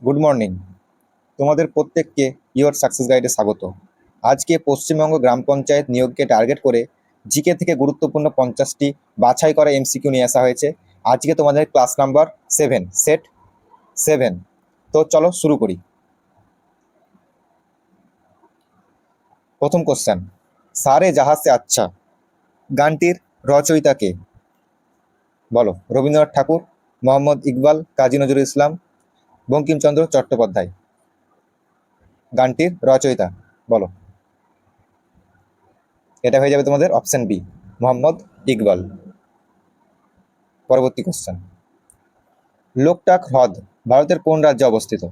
Good morning. তোমাদের প্রত্যেককে your success গাইডে স্বাগত। আজকে পশ্চিমবঙ্গ গ্রাম পঞ্চায়েত নিয়োগকে টার্গেট করে জিকে থেকে গুরুত্বপূর্ণ 50টি বাছাই করা এমসিকিউ নিয়ে আসা হয়েছে। আজকে তোমাদের ক্লাস নাম্বার 7, সেট 7। তো চলো শুরু করি। প্রথম কোশ্চেন, সারে জাহাজ সে আচ্ছা গানটির রচয়িতা কে? বলো। রবীন্দ্রনাথ ঠাকুর, মোহাম্মদ ইকবাল, কাজী নজরুল ইসলাম, বঙ্কিমচন্দ্র চট্টোপাধ্যায়। গানটির রচয়িতা বলো। এটা হয়ে যাবে তোমাদের অপশন বি, মোহাম্মদ ইকবাল। পরবর্তী কোশ্চেন, লোকটাক হ্রদ ভারতের কোন রাজ্যে অবস্থিত?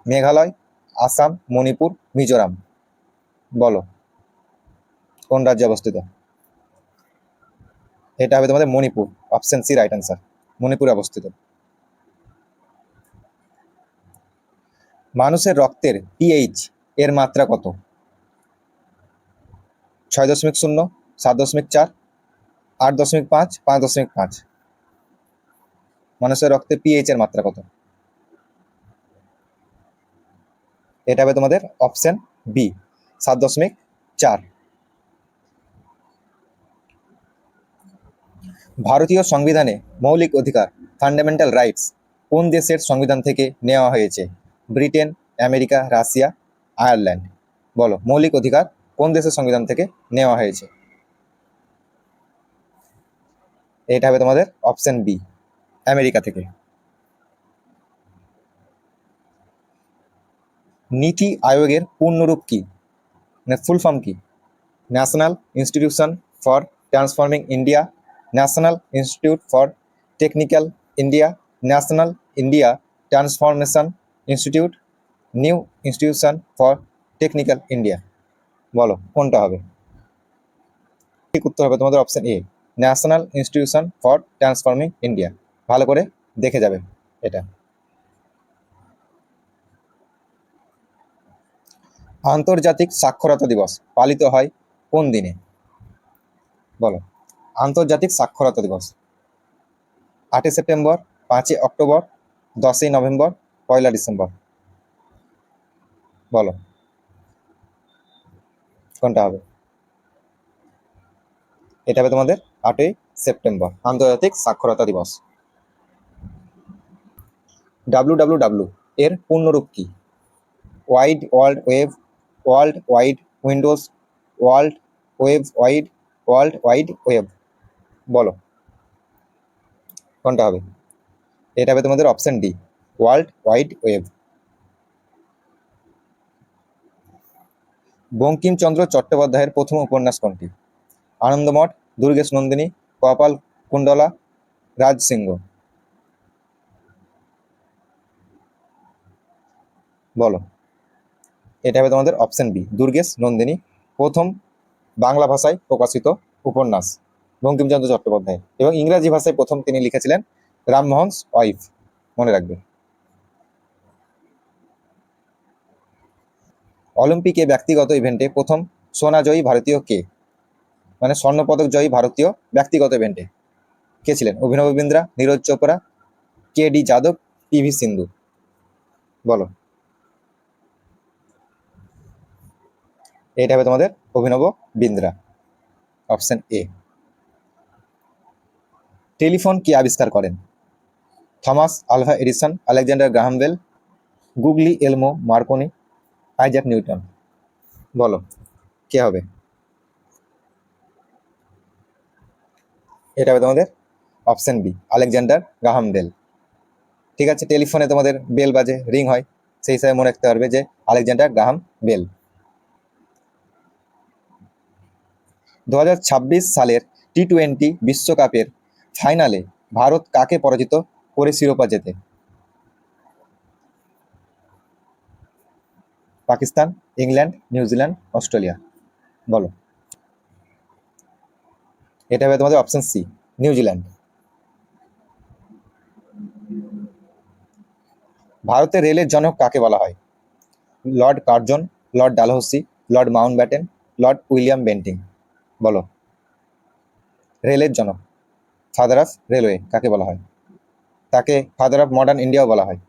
মেঘালয়, আসাম, মণিপুর, মিজোরাম। বলো কোন রাজ্যে অবস্থিত? এটা হবে তোমাদের Manipur, option C right answer, মণিপুরে অবস্থিত। মানুষের রক্তের পিএইচ এর মাত্রা কত? 6.0, 7.4, 8.5, 5.5। মানুষের রক্তের পিএইচ এর মাত্রা কত? এটা হবে তোমাদের অপশন বি, 7.4। ভারতীয় সংবিধানে মৌলিক অধিকার ফান্ডামেন্টাল রাইটস কোন দেশের সংবিধান থেকে নেওয়া হয়েছে? Britain, America, Russia, Ireland. বলো মৌলিক অধিকার কোন দেশের সংবিধান থেকে নেওয়া হয়েছে? এটা হবে তোমাদের অপশন বি, আমেরিকা থেকে। নীতি আয়োগের পূর্ণরূপ কি, মানে ফুল ফর্ম কি? National institution for transforming India, national institute for technical India, national India transformation institute, new institution for technical India. বলো কোনটা হবে? ঠিক উত্তর হবে তোমাদের option A, national institution for transforming India. ভালো করে দেখে যাবে এটা। আন্তর্জাতিক সাক্ষরতা দিবস পালিত হয় কোন দিনে? বলো আন্তর্জাতিক সাক্ষরতা দিবস। 8 সেপ্টেম্বর, 5 অক্টোবর, 10 নভেম্বর, 1 ডিসেম্বর। বলো কোনটা হবে? এটা হবে তোমাদের 8 সেপ্টেম্বর, আন্তর্জাতিক সাক্ষরতা দিবস। ডাব্লিউডাব্লিউডাব্লিউ এর পূর্ণরূপ কি? Wide world web, world wide Windows, world web wide, world wide web. বলো কোনটা হবে? এটা হবে তোমাদের option D, world wide web. Bankimchandra চট্টোপাধ্যায়ের প্রথম উপন্যাস কোনটি? আনন্দমঠ, দুর্গেশ নন্দিনী, কপাল কুণ্ডলা, রাজসিংহ। বলো এটা হবে তোমাদের অপশন বি, দুর্গেশ নন্দিনী, প্রথম বাংলা ভাষায় প্রকাশিত উপন্যাস বঙ্কিমচন্দ্র চট্টোপাধ্যায়, এবং ইংরাজি ভাষায় প্রথম তিনি লিখেছিলেন রামমোহনস ওয়াইফ। মনে রাখবে। অলিম্পিকে ব্যক্তিগত ইভেন্টে প্রথম সোনাজয়ী ভারতীয় কে, মানে স্বর্ণপদক জয়ী ভারতীয় ব্যক্তিগত ইভেন্টে কে ছিলেন? অভিনব বিন্দ্রা, নীরজ চোপড়া, কে ডি যাদব, পিভি সিন্ধু। বলো এটা হবে তোমাদের Abhinav Bindra, option A. Telephone কে আবিষ্কার করেন? Thomas Alva Edison, Alexander Graham Bell, Guglielmo Marconi, Isaac Newton. বলো কে হবে? এটা হবে তোমাদের option B, Alexander Graham Bell. ঠিক আছে, টেলিফোনে তোমাদের বেল বাজে, রিং হয়, সেই হিসাবে মনে রাখতে পারবে যে আলেকজান্ডার গ্রাহাম বেল। 2026 সালের টি-20 বিশ্বকাপের ফাইনালে ভারত কাকে পরাজিত করে শিরোপা জেতে? Pakistan, England, New Zealand, Australia. বলো এটা হবে তোমাদের অপশন সি, নিউজিল্যান্ড। ভারতের রেলের জনক কাকে বলা হয়? Lord Curzon, Lord Dalhousie, Lord Mountbatten, Lord William Bentinck. বলো রেলের জনক, ফাদার অফ রেলওয়ে কাকে বলা হয়? তাকে ফাদার অফ মডার্ন ইন্ডিয়াও বলা হয়।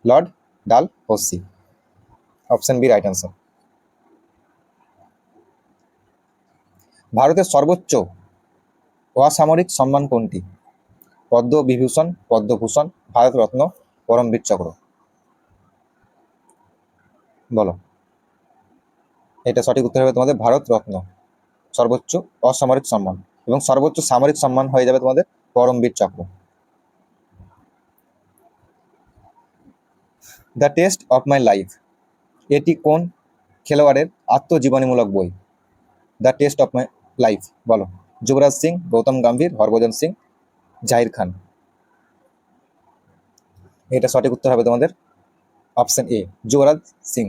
Lord Dalhousie. Option B right answer. ভারতের সর্বোচ্চ অসামরিক সম্মান কোনটি? পদ্মবিভূষণ, পদ্মভূষণ, ভারতরত্ন, পরমবীর চক্র। বলো। এটা সঠিক উত্তর হবে তোমাদের ভারতরত্ন, সর্বোচ্চ অসামরিক সম্মান, এবং সর্বোচ্চ সামরিক সম্মান হয়ে যাবে তোমাদের পরমবীর চক্র। The test of my life এটি কোন খেলোয়াড়ের আত্মজীবনীমূলক বই? The test of my life, বলো। যুবরাজ সিং, গৌতম গম্ভীর, হরভজন সিং, জাহির খান। এটা সঠিক উত্তর হবে তোমাদের অপশন এ, যুবরাজ সিং।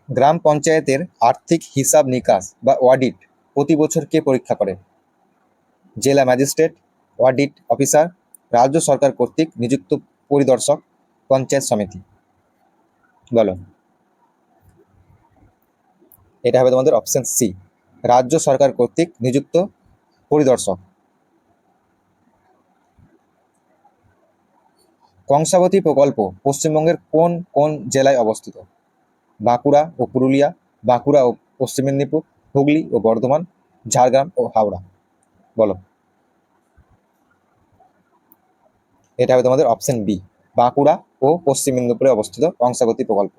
গ্রাম পঞ্চায়েতের আর্থিক হিসাব নিকাশ বা অডিট প্রতি বছর কে পরীক্ষা করে? জেলা ম্যাজিস্ট্রেট, অডিট অফিসার, রাজ্য সরকার কর্তৃক নিযুক্ত পরিদর্শক, পঞ্চায়েত সমিতি। বলো। এটা হবে তোমাদের অপশন সি, রাজ্য সরকার কর্তৃক নিযুক্ত পরিদর্শক। কংসাবতী প্রকল্প পশ্চিমবঙ্গের কোন কোন জেলায় অবস্থিত? বাঁকুড়া ও পুরুলিয়া, বাঁকুড়া ও পশ্চিম মেদিনীপুর, হুগলি ও বর্ধমান, ঝাড়গ্রাম ও হাওড়া। বলো। এটা হবে তোমাদের অপশন বি, বাঁকুড়া ও পশ্চিম মেদিনীপুরে অবস্থিত কংসাবতী প্রকল্প।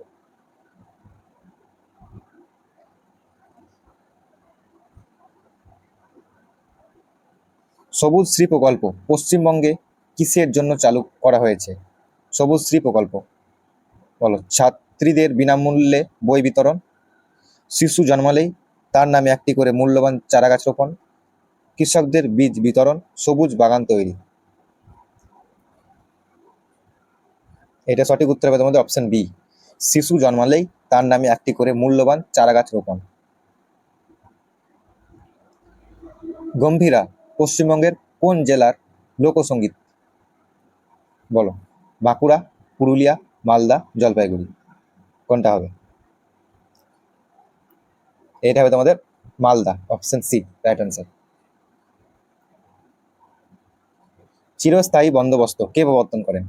সবুজ শ্রী প্রকল্প পশ্চিমবঙ্গে কিসের জন্য চালু করা হয়েছে? সবুজ শ্রী প্রকল্প, বলো। ছাত্রীদের বিনামূল্যে বই বিতরণ, শিশু জন্মালেই তার নামে একটি করে মূল্যবান চারাগাছ রোপণ, কৃষকদের বীজ বিতরণ, সবুজ বাগান তৈরি। এটা সঠিক উত্তর হবে তোমাদের অপশন বি, শিশু জন্মালেই তার নামে একটি করে মূল্যবান চারাগাছ রোপণ। গম্ভীরা পশ্চিমবঙ্গের কোন জেলার লোকসঙ্গীত? বলো। বাঁকুড়া, পুরুলিয়া, মালদা, জলপাইগুড়ি। কোনটা হবে? এটা হবে তোমাদের Malda, option C right answer. চিরস্থায়ী বন্দোবস্ত কে প্রবর্তন করেন?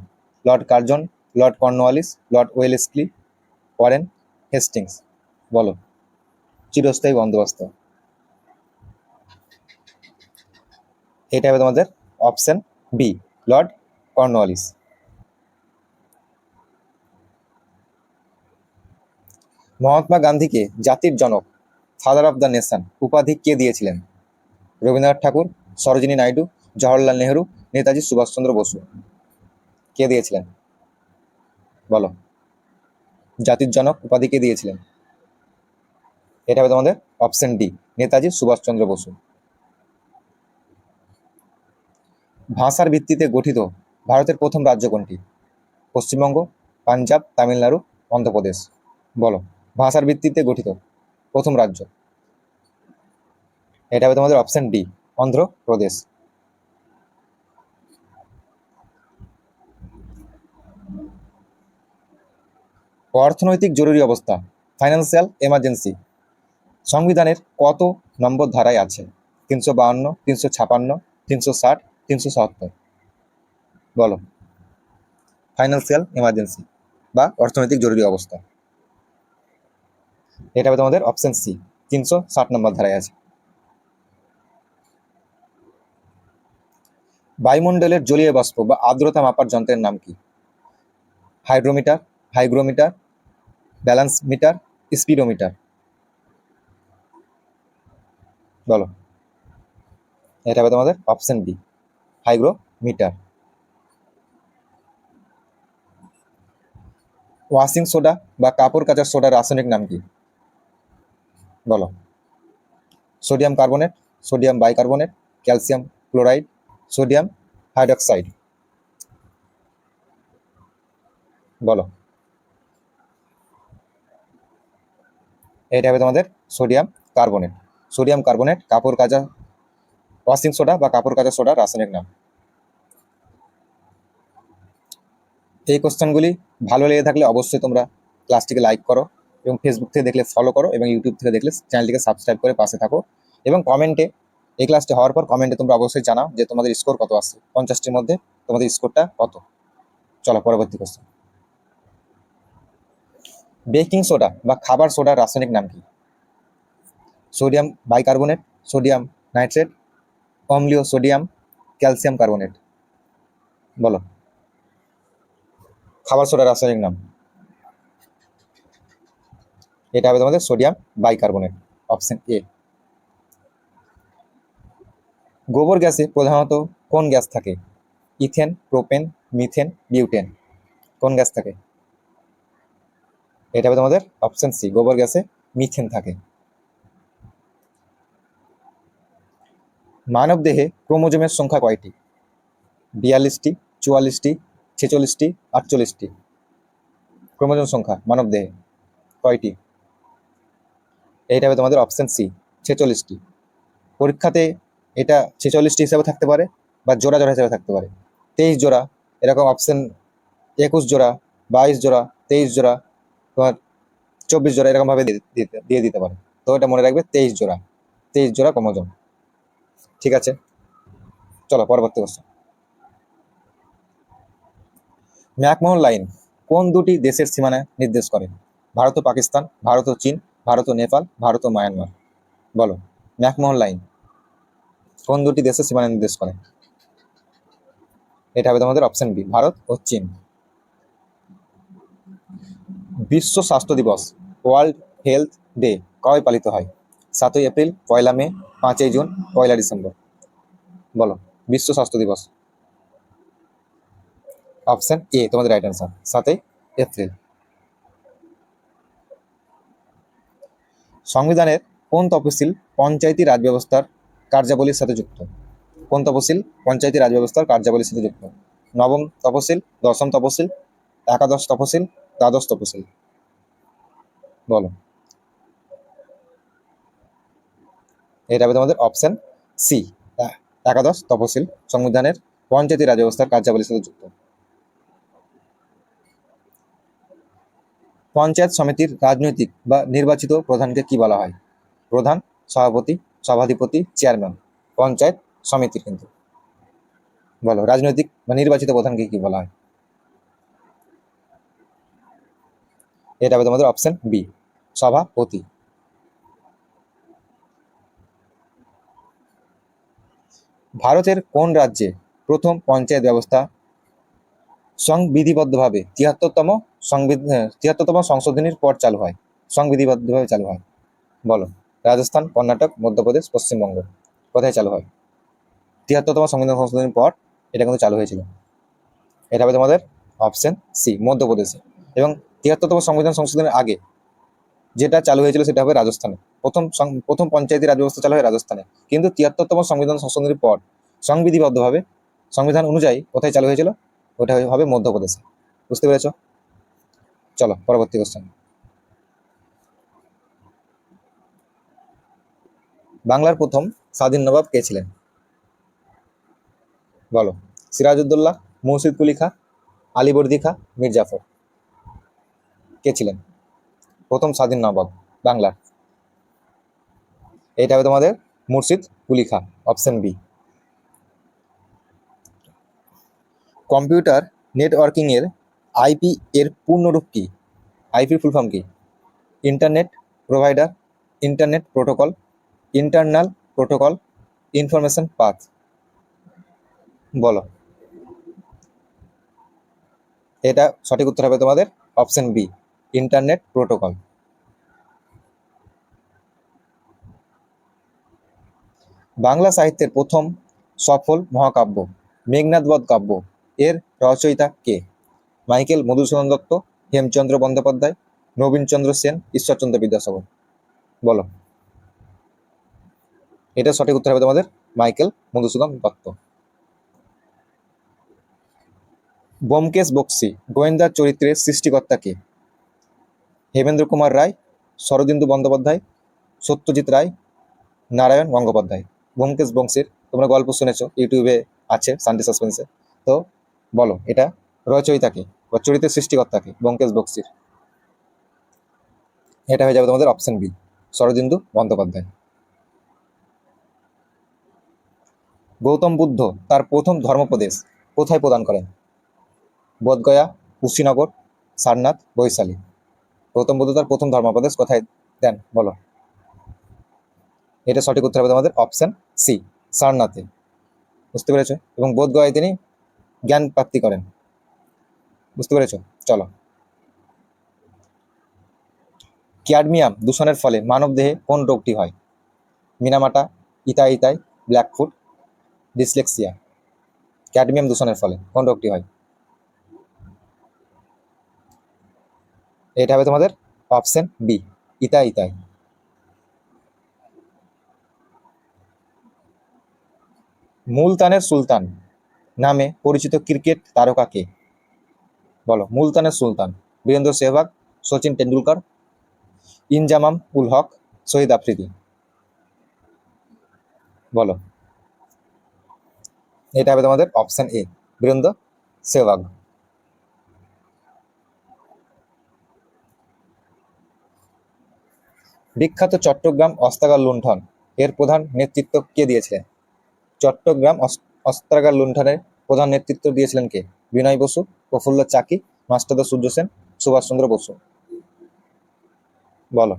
Lord Curzon, lord Cornwallis, lord Wellesley, Warren Hastings. বলো। চিরস্থায়ী বন্দোবস্ত, এটা হবে তোমাদের option B, lord Cornwallis. Mahatma গান্ধীকে জাতির জনক, ফাদার অফ দ্য নেশন উপাধি কে দিয়েছিলেন? রবীন্দ্রনাথ ঠাকুর, সরোজিনী নাইডু, জওহরলাল নেহরু, নেতাজি সুভাষচন্দ্র বসু। কে দিয়েছিলেন? বলো। জাতির জনক উপাধি কে দিয়েছিলেন? এটা হবে তোমাদের অপশন ডি, নেতাজি সুভাষচন্দ্র বসু। ভাষার ভিত্তিতে গঠিত ভারতের প্রথম রাজ্য কোনটি? পশ্চিমবঙ্গ, পাঞ্জাব, তামিলনাড়ু, অন্ধ্রপ্রদেশ। বলো। ভাষার ভিত্তিতে গঠিত প্রথম রাজ্য, এটা হবে তোমাদের অপশন ডি, অন্ধ্রপ্রদেশ। অর্থনৈতিক জরুরি অবস্থা, ফাইন্যান্সিয়াল এমার্জেন্সি, সংবিধানের কত নম্বর ধারায় আছে? 352, 356, 360, 377। বলো। ফাইন্যান্সিয়াল এমার্জেন্সি বা অর্থনৈতিক জরুরি অবস্থা, এটা হবে তোমাদের অপশন সি, 360 নম্বর ধারায় আছে। বায়ুমণ্ডলের জলীয় বাষ্প বা আর্দ্রতা মাপার যন্ত্রের নাম কি? Hydrometer, hygrometer, balance meter, speedometer. বলো। এটা হবে তোমাদের option B, hygrometer. Washing soda বা কাপড় কাচার সোডার রাসায়নিক নাম কি? বলো। Sodium carbonate, sodium bicarbonate, calcium chloride, sodium hydroxide. বলো। এটা হবে তোমাদের সোডিয়াম কার্বনেট। সোডিয়াম কার্বনেট কাপড় কাচা ওয়াশিং সোডা বা কাপড় কাচা সোডার রাসায়নিক নাম। এই কোশ্চেনগুলি ভালো লেগে থাকলে অবশ্যই তোমরা ক্লাসটিকে লাইক করো, এবং ফেসবুক থেকে দেখলে ফলো করো, এবং ইউটিউব থেকে দেখলে চ্যানেলটিকে সাবস্ক্রাইব করে পাশে থাকো, এবং কমেন্টে এই ক্লাসটি হওয়ার পর কমেন্টে তোমরা অবশ্যই জানাও যে তোমাদের স্কোর কত আসছে, 50টির মধ্যে তোমাদের স্কোরটা কত। চলো পরবর্তী কোশ্চেন। বেকিং সোডা বা খাবার সোডার রাসায়নিক নাম কি? সোডিয়াম বাইকার্বনেট, সোডিয়াম নাইট্রেট, অম্লীয় সোডিয়াম, ক্যালসিয়াম কার্বনেট। বলো খাবার সোডার রাসায়নিক নাম। এটা হবে তোমাদের সোডিয়াম বাইকার্বনেট, অপশন এ। গোবর গ্যাসে প্রধানত কোন গ্যাস থাকে? Ethane, propane, methane, butane. কোন গ্যাস থাকে? এটা হবে তোমাদের অপশন সি, গোবর গ্যাসে মিথেন থাকে। মানব দেহে ক্রোমোজোমের সংখ্যা কয়টি? 42টি, 44টি, 46টি, 48টি। ক্রোমোজোম সংখ্যা মানব দেহে কয়টি? এইটা হবে তোমাদের অপশন সি, 46টি। পরীক্ষাতে এটা 46টি হিসাবে থাকতে পারে বা জোড়া জোড়া হিসাবে থাকতে পারে। 23 জোড়া, এরকম অপশন 21 জোড়া, 22 জোড়া, 23 জোড়া, তোমার 24 জোড়া, এরকম ভাবে দিয়ে দিতে পারে। তো এটা মনে রাখবে 23 জোড়া, 23 জোড়া ক্রোমোজোম। ঠিক আছে, চলো পরবর্তী কোশ্চেন। ম্যাকমোহন লাইন কোন দুটি দেশের সীমানা নির্দেশ করে? ভারত ও পাকিস্তান, ভারত ও চীন, ভারত ও নেপাল, ভারত ও মায়ানমার। বলো ম্যাকমোহন লাইন কোন দুটি দেশের সীমানা নির্দেশ করে? এটা হবে তোমাদের অপশন বি, ভারত ও চীন। বিশ্ব স্বাস্থ্য দিবস, ওয়ার্ল্ড হেলথ ডে কবে পালিত হয়? 7ই এপ্রিল, 1 মে, 5ই জুন, 1 ডিসেম্বর। বলো বিশ্ব স্বাস্থ্য দিবস। অপশন এ তোমাদের রাইট অ্যান্সার, 7ই এপ্রিল। সংবিধানের কোন তফসিল পঞ্চায়েতি রাজ ব্যবস্থার কার্যাবলীর সাথে যুক্ত? কোন তফসিল পঞ্চায়েতি রাজ ব্যবস্থার কার্যাবলীর সাথে যুক্ত? নবম তফসিল, দশম তফসিল, একাদশ তফসিল, দ্বাদশ তফসিল। বলো এটা হবে তোমাদের অপশন সি, একাদশ তফসিল সংবিধানের পঞ্চায়েতি রাজ ব্যবস্থার কার্যাবলীর সাথে যুক্ত। পঞ্চায়েত সমিতির রাজনৈতিক বা নির্বাচিত প্রধানকে কি বলা হয়? প্রধান, সভাপতি, সভাধিপতি, চেয়ারম্যান। পঞ্চায়েত সমিতির কিন্তু। বলো রাজনৈতিক বা নির্বাচিত প্রধানকে কি বলা হয়? এটা হবে তোমাদের অপশন বি, সভাপতি। ভারতের কোন রাজ্যে প্রথম পঞ্চায়েত ব্যবস্থা সংবিধিবদ্ধভাবে 73তম সংশোধনীর পর চালু হয়? সংবিধিবদ্ধভাবে চালু হয়। বলো রাজস্থান, কর্ণাটক, মধ্যপ্রদেশ, পশ্চিমবঙ্গ। কোথায় চালু হয়? 73তম সংবিধান সংশোধনীর পর এটা কিন্তু চালু হয়েছিল। এটা হবে তোমাদের অপশন সি, মধ্যপ্রদেশে। এবং 73তম সংবিধান সংশোধনের আগে যেটা চালু হয়েছিল সেটা হবে রাজস্থানে। প্রথম পঞ্চায়েতি রাজ ব্যবস্থা চালু হয় রাজস্থানে, কিন্তু 73তম সংবিধান সংশোধনের পর সংবিধিবদ্ধভাবে সংবিধান অনুযায়ী কোথায় চালু হয়েছিল? ওটা হবে মধ্যপ্রদেশে। বুঝতে পেরেছ? চলো পরবর্তী কোশ্চেন। বাংলার প্রথম স্বাধীন নবাব কে ছিলেন? বলো সিরাজউদ্দৌলা, মুর্শিদ কুলি খাঁ, আলীবর্দী খাঁ, মীর জাফর। কে ছিলেন প্রথম স্বাধীন নবাব বাংলার? এটা হবে তোমাদের Murshid Quli Khan, option B. Computer networking এর আইপি এর পূর্ণরূপ কি? আইপির ফুল ফর্ম কি? Internet provider, internet protocol, internal protocol, information path. বলো এটা সঠিক উত্তর হবে তোমাদের option B, internet protocol. Bangla সাহিত্যের প্রথম সফল মহাকাব্য মেঘনাদ বধ কাব্য এর রচয়িতা কে? মাইকেল মধুসূদন দত্ত, হেমচন্দ্র বন্দ্যোপাধ্যায়, নবীনচন্দ্র সেন, ঈশ্বরচন্দ্র বিদ্যাসাগর। বলো এটা সঠিক উত্তর হবে তোমাদের মাইকেল মধুসূদন দত্ত। ব্যোমকেশ বক্সী গোয়েন্দা চরিত্রের সৃষ্টিকর্তা কে? হেমেন্দ্র কুমার রায়, শরদিন্দু বন্দ্যোপাধ্যায়, সত্যজিৎ রায়, নারায়ণ গঙ্গোপাধ্যায়। ব্যোমকেশ বক্সীর তোমরা গল্প শুনেছো, ইউটিউবে আছে সানডে সাসপেন্সে। তো বলো এটা রচয়িতা কে বা চরিত্রের সৃষ্টিকর্তা কে ব্যোমকেশ বক্সীর? এটা হয়ে যাবে তোমাদের অপশন বি, শরদিন্দু বন্দ্যোপাধ্যায়। গৌতম বুদ্ধ তার প্রথম ধর্মোপদেশ কোথায় প্রদান করেন? বোধগয়া, কুশীনগর, সারনাথ, বৈশালী। গৌতম বুদ্ধ তার প্রথম ধর্মোপদেশ কোথায় দেন বলো? এটা সঠিক উত্তর হবে তোমাদের অপশন সি, সারনাথে। বুঝতে পেরেছো? এবং বোধগয়ায় তিনি জ্ঞান প্রাপ্তি করেন। বুঝতে পেরেছো? চলো। ক্যাডমিয়াম দূষণের ফলে মানবদেহে কোন রোগটি হয়? Minamata, itai-itai, blackfoot, dyslexia. Cadmium দূষণের ফলে কোন রোগটি হয়? এটা হবে তোমাদের অপশন বি, ইথাইটাই। মুলতানের সুলতান নামে পরিচিত ক্রিকেট তারকা কে? বলো। মুলতানের সুলতান বীরেন্দ্র সেহবাগ, সচিন টেন্ডুলকর, ইনজামাম উল হক, শহীদ আফ্রিদি। বলো। এটা হবে তোমাদের অপশন এ, বীরেন্দ্র সেহবাগ। বিখ্যাত চট্টগ্রাম অস্ত্রাগার লুণ্ঠন এর প্রধান নেতৃত্ব কে দিয়েছিলেন? চট্টগ্রাম অস্ত্রাগার লুণ্ঠনের প্রধান নেতৃত্ব দিয়েছিলেন কে? বিনয় বসু, প্রফুল্ল চাকি, মাস্টারদা সূর্য সেন, সুভাষচন্দ্র বসু। বলো।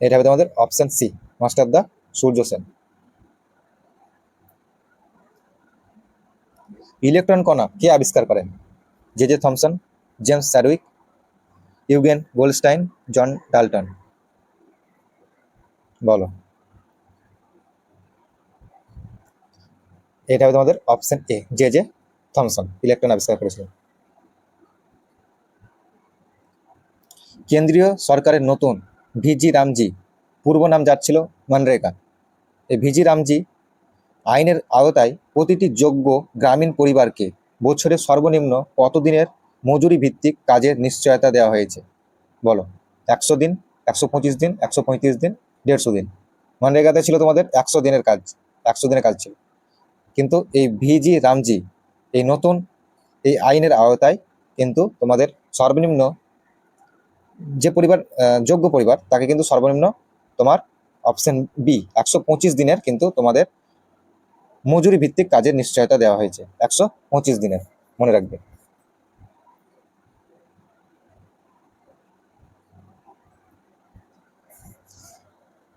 এটা হবে তোমাদের option C, Masterda Surya Sen. Electron কণা কে আবিষ্কার করেন? J J Thomson, James Chadwick, Eugen Goldstein, John Dalton. বলো। এটা হবে তোমাদের option A, J J Thomson electron আবিষ্কার করেছিলেন। কেন্দ্রীয় সরকারের নতুন ভিজি রামজি পূর্ব নাম যার ছিল মনরেগা। এই ভিজি রামজি আইনের আওতায় প্রতিটি যোগ্য গ্রামীণ পরিবারকে বছরে সর্বনিম্ন কতদিনের মজুরি ভিত্তিক কাজের নিশ্চয়তা দেওয়া হয়েছে? বলো। 100 দিন, 125 দিন, 135 দিন, 150 দিন। মনরেগাতে ছিল তোমাদের 100 দিনের কাজ, 100 দিনের কাজ ছিল। কিন্তু এই ভিজি রামজি এই নতুন এই আইনের আওতায় কিন্তু তোমাদের সর্বনিম্ন যে পরিবার যোগ্য পরিবার তাকে কিন্তু সর্বনিম্ন তোমার অপশন বি 125 দিনের কিন্তু তোমাদের মজুরি ভিত্তিক কাজের নিশ্চয়তা দেওয়া হয়েছে। 125 দিনের, মনে রাখবে।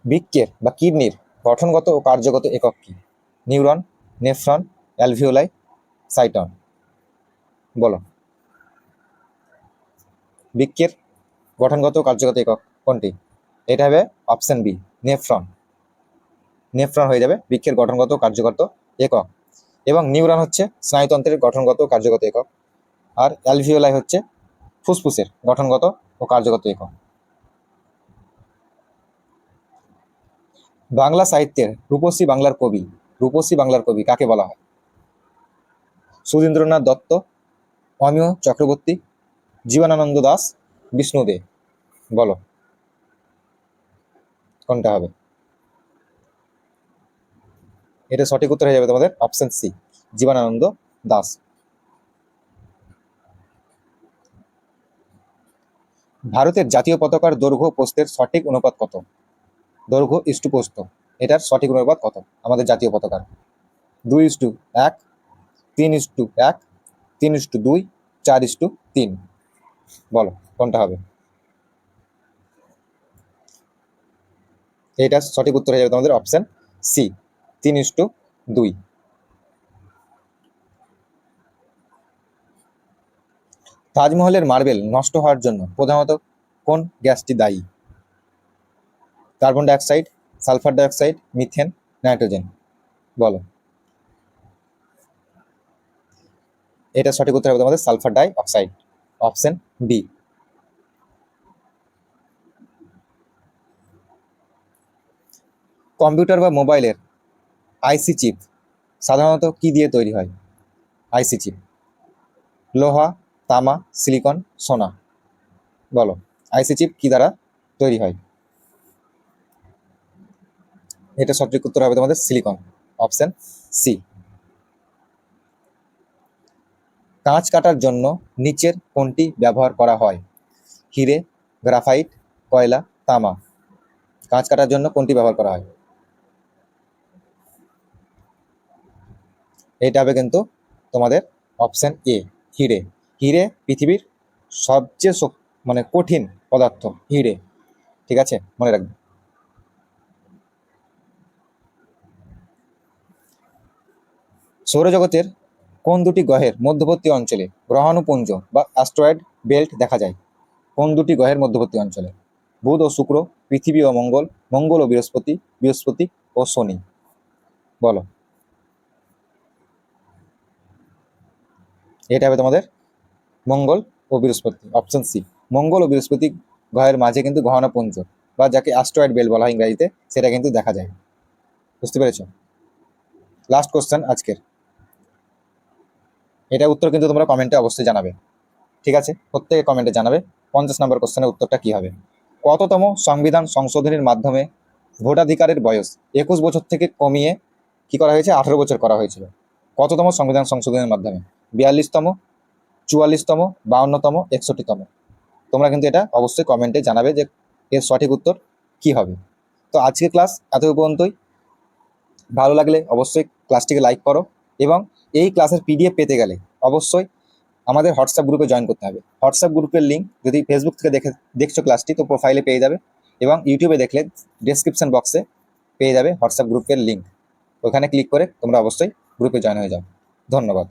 বৃক্কের বা কিডনির গঠনগত ও কার্যগত একক কি? Neuron, nephron, alveoli, cyton. বলো। বৃক্কের গঠনগত ও কার্যগত একক কোনটি? এটা হবে অপশন বি, নেফ্রন। নেফ্রন হয়ে যাবে বৃক্কের গঠনগত ও কার্যগত একক। এবং নিউরন হচ্ছে স্নায়ুতন্ত্রের গঠনগত ও কার্যগত একক। আর অ্যালভিওলাই হচ্ছে ফুসফুসের গঠনগত ও কার্যগত একক। বাংলা সাহিত্যের রূপসী বাংলার কবি, রূপসী বাংলার কবি কাকে বলা হয়? সুধীন্দ্রনাথ দত্ত, অমিয় চক্রবর্তী, জীবনানন্দ দাশ, বিষ্ণু দে। বলো। কোনটা হবে? এটা সঠিক উত্তর হয়ে যাবে তোমাদের অপশন সি, জীবনানন্দ দাশ। ভারতের জাতীয় পতাকার দৈর্ঘ্য প্রস্থের সঠিক অনুপাত কত? দৈর্ঘ্য ইস্টু প্রস্থ, এটার সঠিক অনুপাত কত আমাদের জাতীয় পতাকার? 2:1, 3:1, 3:2, 4:3। বলো কোনটা হবে? এটা সঠিক উত্তর হয়ে যাবে তোমাদের অপশন সি, 3:2। তাজমহলের মার্বেল নষ্ট হওয়ার জন্য প্রধানত কোন গ্যাসটি দায়ী? Carbon dioxide, sulphur dioxide, methane, nitrogen. বলো। এটা সঠিক উত্তর হবে তোমাদের sulphur die oxide, option B. Computer বা মোবাইলের আইসি চিপ সাধারণত কি দিয়ে তৈরি হয়? আইসি চিপ লোহা, তামা, সিলিকন, সোনা। বলো। আইসি চিপ কি দ্বারা তৈরি হয়? এটা সঠিক উত্তর হবে তোমাদের সিলিকন, অপশন সি। কাঁচ কাটার জন্য নিচের কোনটি ব্যবহার করা হয়? হিরে, গ্রাফাইট, কয়লা, তামা। কাঁচ কাটার জন্য কোনটি ব্যবহার করা হয়? এটা হবে কিন্তু তোমাদের অপশন এ, হিরে। হিরে পৃথিবীর সবচেয়ে মানে কঠিন পদার্থ হিরে। ঠিক আছে, মনে রাখবে। সৌরজগতের কোন দুটি গ্রহের মধ্যবর্তী অঞ্চলে গ্রহাণুপুঞ্জ বা অ্যাস্ট্রয়েড বেল্ট দেখা যায়? কোন দুটি গ্রহের মধ্যবর্তী অঞ্চলে? বুধ ও শুক্র, পৃথিবী ও মঙ্গল, মঙ্গল ও বৃহস্পতি, বৃহস্পতি ও শনি। বলো। এটা হবে তোমাদের মঙ্গল ও বৃহস্পতি, অপশন সি। মঙ্গল ও বৃহস্পতি গ্রহের মাঝে কিন্তু গ্রহাণুপুঞ্জ বা যাকে অ্যাস্ট্রয়েড বেল্ট বলা হয় ইংরেজিতে, সেটা কিন্তু দেখা যায়। বুঝতে পেরেছো? লাস্ট কোশ্চেন আজকের, এটা উত্তর কিন্তু তোমরা কমেন্টে অবশ্যই জানাবে। ঠিক আছে, প্রত্যেকে কমেন্টে জানাবে 50 নম্বর কোশ্চেনের উত্তরটা কি হবে। কততম সংবিধান সংশোধনীর মাধ্যমে ভোটাধিকারের বয়স 21 বছর থেকে কমিয়ে কি করা হয়েছে, 18 বছর করা হয়েছিল? কততম সংবিধান সংশোধনের মাধ্যমে? 42তম, 44তম, 52তম, 61তম? তোমরা কিন্তু এটা অবশ্যই কমেন্টে জানাবে যে এর সঠিক উত্তর কি হবে। তো আজকে ক্লাস এত পর্যন্তই। ভালো লাগলে অবশ্যই ক্লাসটিকে লাইক করো, এবং এই ক্লাসের পিডিএফ পেতে গেলে অবশ্যই আমাদের হোয়াটসঅ্যাপ গ্রুপে জয়েন করতে হবে। হোয়াটসঅ্যাপ গ্রুপের লিঙ্ক যদি ফেসবুক থেকে দেখছো ক্লাসটি, তো প্রোফাইলে পেয়ে যাবে, এবং ইউটিউবে দেখলে ডেসক্রিপশন বক্সে পেয়ে যাবে হোয়াটসঅ্যাপ গ্রুপের লিঙ্ক। ওখানে ক্লিক করে তোমরা অবশ্যই গ্রুপে জয়েন হয়ে যাও। ধন্যবাদ।